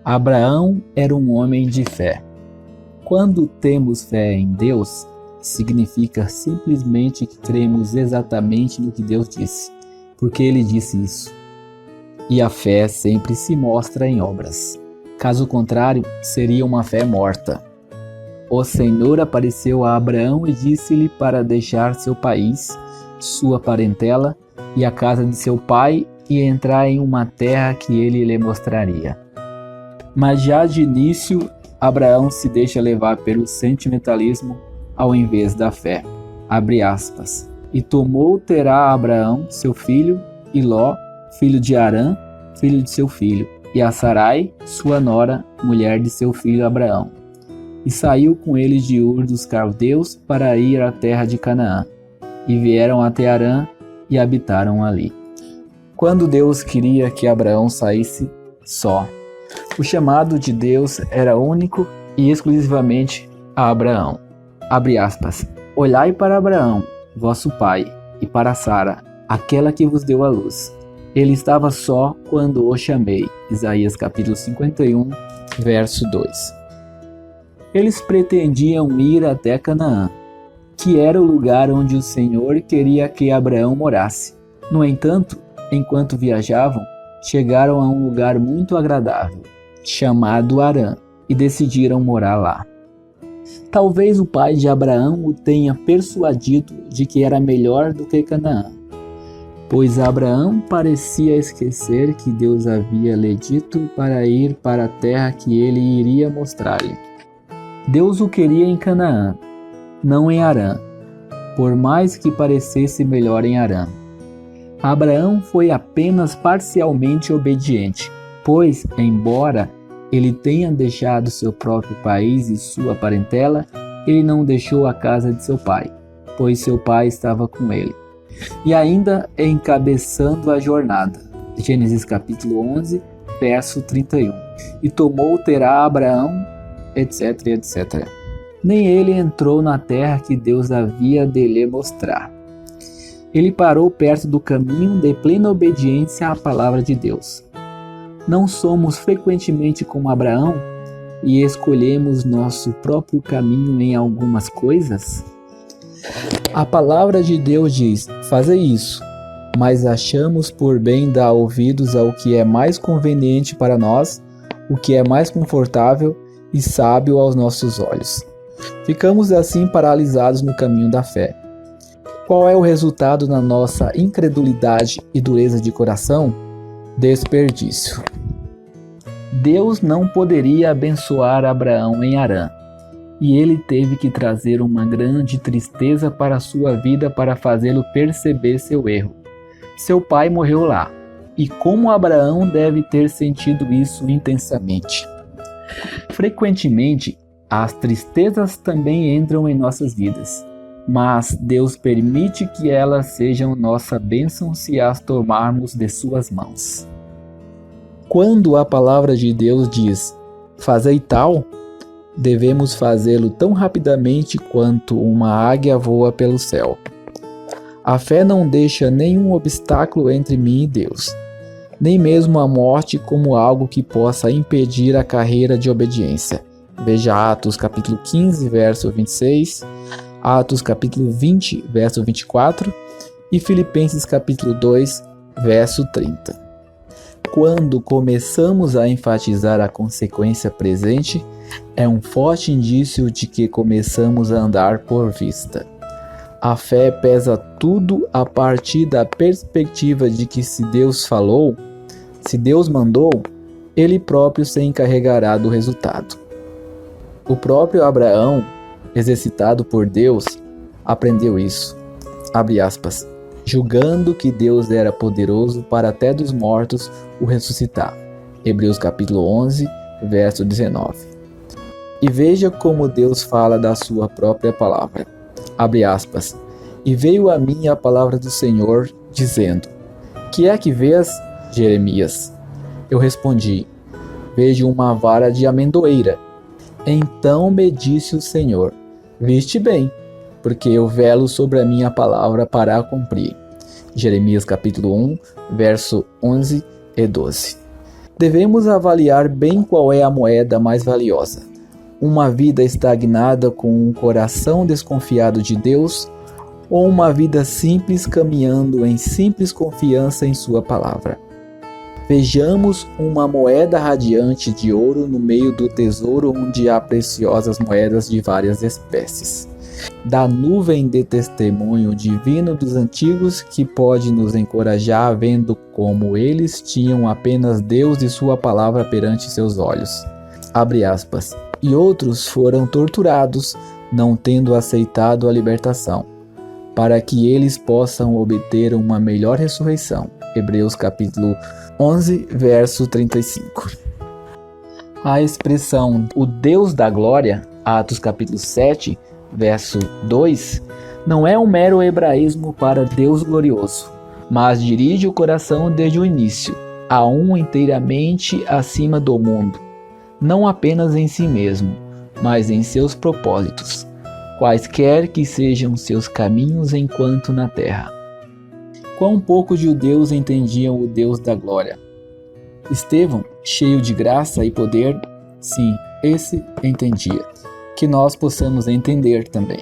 Abraão era um homem de fé. Quando temos fé em Deus, significa simplesmente que cremos exatamente no que Deus disse, porque Ele disse isso. E a fé sempre se mostra em obras. Caso contrário, seria uma fé morta. O Senhor apareceu a Abraão e disse-lhe para deixar seu país, sua parentela e a casa de seu pai e entrar em uma terra que ele lhe mostraria. Mas já de início, Abraão se deixa levar pelo sentimentalismo ao invés da fé. Abre aspas. E tomou Terá Abraão, seu filho, e Ló, filho de Harã, filho de seu filho, e a Sarai, sua nora, mulher de seu filho Abraão. E saiu com eles de Ur dos Caldeus para ir à terra de Canaã. E vieram até Harã e habitaram ali. Quando Deus queria que Abraão saísse só, o chamado de Deus era único e exclusivamente a Abraão. Abre aspas. Olhai para Abraão, vosso pai, e para Sara, aquela que vos deu a luz. Ele estava só quando o chamei. Isaías capítulo 51, verso 2. Eles pretendiam ir até Canaã, que era o lugar onde o Senhor queria que Abraão morasse. No entanto, enquanto viajavam, chegaram a um lugar muito agradável, chamado Harã, e decidiram morar lá. Talvez o pai de Abraão o tenha persuadido de que era melhor do que Canaã, pois Abraão parecia esquecer que Deus havia lhe dito para ir para a terra que ele iria mostrar-lhe. Deus o queria em Canaã, não em Harã, por mais que parecesse melhor em Harã. Abraão foi apenas parcialmente obediente, pois, embora ele tenha deixado seu próprio país e sua parentela, ele não deixou a casa de seu pai, pois seu pai estava com ele. E ainda encabeçando a jornada. Gênesis capítulo 11, verso 31. E tomou Terá Abraão, etc, etc. Nem ele entrou na terra que Deus havia de lhe mostrar. Ele parou perto do caminho de plena obediência à palavra de Deus. Não somos frequentemente como Abraão e escolhemos nosso próprio caminho em algumas coisas? A palavra de Deus diz, fazei isso, mas achamos por bem dar ouvidos ao que é mais conveniente para nós, o que é mais confortável e sábio aos nossos olhos. Ficamos assim paralisados no caminho da fé. Qual é o resultado na nossa incredulidade e dureza de coração? Desperdício. Deus não poderia abençoar Abraão em Harã, e ele teve que trazer uma grande tristeza para a sua vida para fazê-lo perceber seu erro. Seu pai morreu lá, e como Abraão deve ter sentido isso intensamente. Frequentemente, as tristezas também entram em nossas vidas, mas Deus permite que elas sejam nossa bênção se as tomarmos de suas mãos. Quando a palavra de Deus diz, fazei tal, devemos fazê-lo tão rapidamente quanto uma águia voa pelo céu. A fé não deixa nenhum obstáculo entre mim e Deus, nem mesmo a morte como algo que possa impedir a carreira de obediência. Veja Atos capítulo 15, verso 26, Atos capítulo 20, verso 24 e Filipenses capítulo 2, verso 30. Quando começamos a enfatizar a consequência presente, é um forte indício de que começamos a andar por vista. A fé pesa tudo a partir da perspectiva de que se Deus falou, se Deus mandou, Ele próprio se encarregará do resultado. O próprio Abraão, exercitado por Deus, aprendeu isso. Abre aspas. Julgando que Deus era poderoso para até dos mortos o ressuscitar. Hebreus capítulo 11, verso 19. E veja como Deus fala da sua própria palavra. Abre aspas. E veio a mim a palavra do Senhor, dizendo, que é que vês, Jeremias? Eu respondi, vejo uma vara de amendoeira. Então me disse o Senhor, viste bem, porque eu velo sobre a minha palavra para a cumprir. Jeremias capítulo 1, verso 11 e 12. Devemos avaliar bem qual é a moeda mais valiosa: uma vida estagnada com um coração desconfiado de Deus, ou uma vida simples caminhando em simples confiança em Sua palavra. Vejamos uma moeda radiante de ouro no meio do tesouro onde há preciosas moedas de várias espécies. Da nuvem de testemunho divino dos antigos que pode nos encorajar vendo como eles tinham apenas Deus e Sua palavra perante seus olhos. Abre aspas. E outros foram torturados, não tendo aceitado a libertação, para que eles possam obter uma melhor ressurreição. Hebreus capítulo 11, verso 35. A expressão o Deus da glória, Atos capítulo 7, verso 2, não é um mero hebraísmo para Deus glorioso, mas dirige o coração desde o início, a um inteiramente acima do mundo, não apenas em si mesmo, mas em seus propósitos, quaisquer que sejam seus caminhos enquanto na terra. Quão poucos judeus entendiam o Deus da glória. Estevão, cheio de graça e poder, sim, esse entendia. Que nós possamos entender também.